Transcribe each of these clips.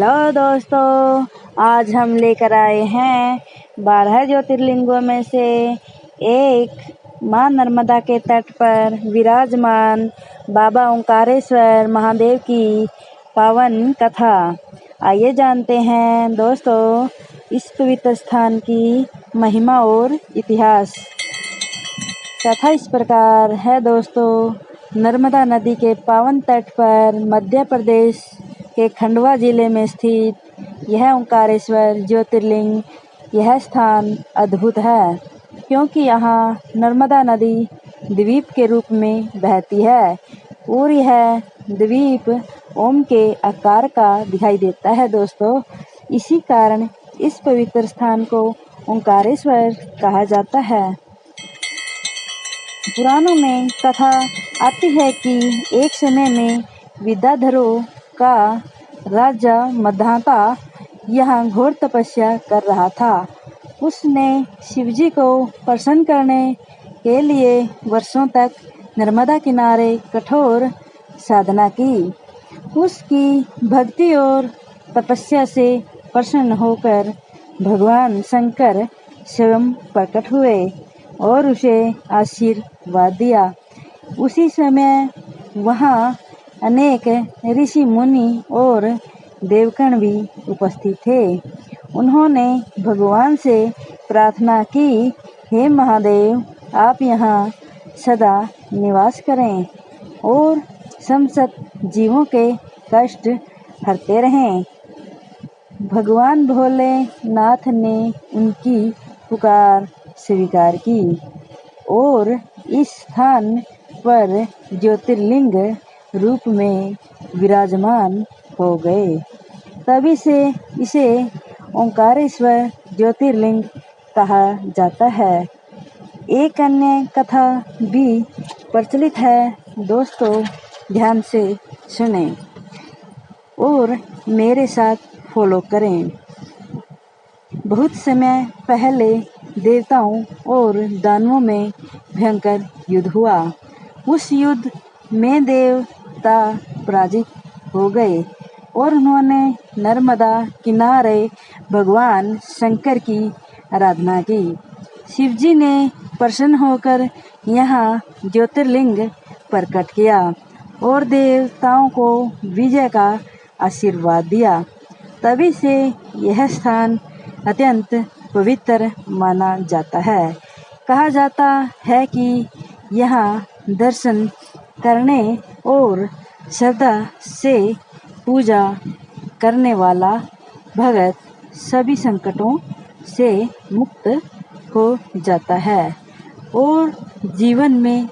Hello दोस्तों, आज हम लेकर आए हैं 12 ज्योतिर्लिंगों में से एक माँ नर्मदा के तट पर विराजमान बाबा ओंकारेश्वर महादेव की पावन कथा। आइए जानते हैं दोस्तों इस पवित्र स्थान की महिमा और इतिहास। कथा इस प्रकार है दोस्तों। नर्मदा नदी के पावन तट पर मध्य प्रदेश के खंडवा जिले में स्थित यह ओंकारेश्वर ज्योतिर्लिंग, यह स्थान अद्भुत है क्योंकि यहाँ नर्मदा नदी द्वीप के रूप में बहती है और यह द्वीप ओम के आकार का दिखाई देता है दोस्तों। इसी कारण इस पवित्र स्थान को ओंकारेश्वर कहा जाता है। पुराणों में कथा आती है कि एक समय में विद्याधरों का राजा मधाता यहाँ घोर तपस्या कर रहा था। उसने शिवजी को प्रसन्न करने के लिए वर्षों तक नर्मदा किनारे कठोर साधना की। उसकी भक्ति और तपस्या से प्रसन्न होकर भगवान शंकर स्वयं प्रकट हुए और उसे आशीर्वाद दिया। उसी समय वहाँ अनेक ऋषि मुनि और देवगण भी उपस्थित थे। उन्होंने भगवान से प्रार्थना की, हे महादेव, आप यहाँ सदा निवास करें और समस्त जीवों के कष्ट हरते रहें। भगवान भोलेनाथ ने उनकी पुकार स्वीकार की और इस स्थान पर ज्योतिर्लिंग रूप में विराजमान हो गए। तभी से इसे ओंकारेश्वर ज्योतिर्लिंग कहा जाता है। एक अन्य कथा भी प्रचलित है दोस्तों, ध्यान से सुनें और मेरे साथ फॉलो करें। बहुत समय पहले देवताओं और दानवों में भयंकर युद्ध हुआ। उस युद्ध में देवता पराजित हो गए और उन्होंने नर्मदा किनारे भगवान शंकर की आराधना की। शिवजी ने प्रसन्न होकर यहाँ ज्योतिर्लिंग प्रकट किया और देवताओं को विजय का आशीर्वाद दिया। तभी से यह स्थान अत्यंत पवित्र माना जाता है। कहा जाता है कि यहाँ दर्शन करने और श्रद्धा से पूजा करने वाला भगत सभी संकटों से मुक्त हो जाता है और जीवन में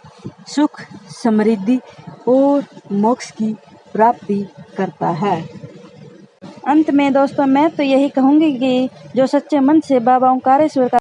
सुख, समृद्धि और मोक्ष की प्राप्ति करता है। अंत में दोस्तों मैं तो यही कहूँगी कि जो सच्चे मन से बाबा ओंकारेश्वर का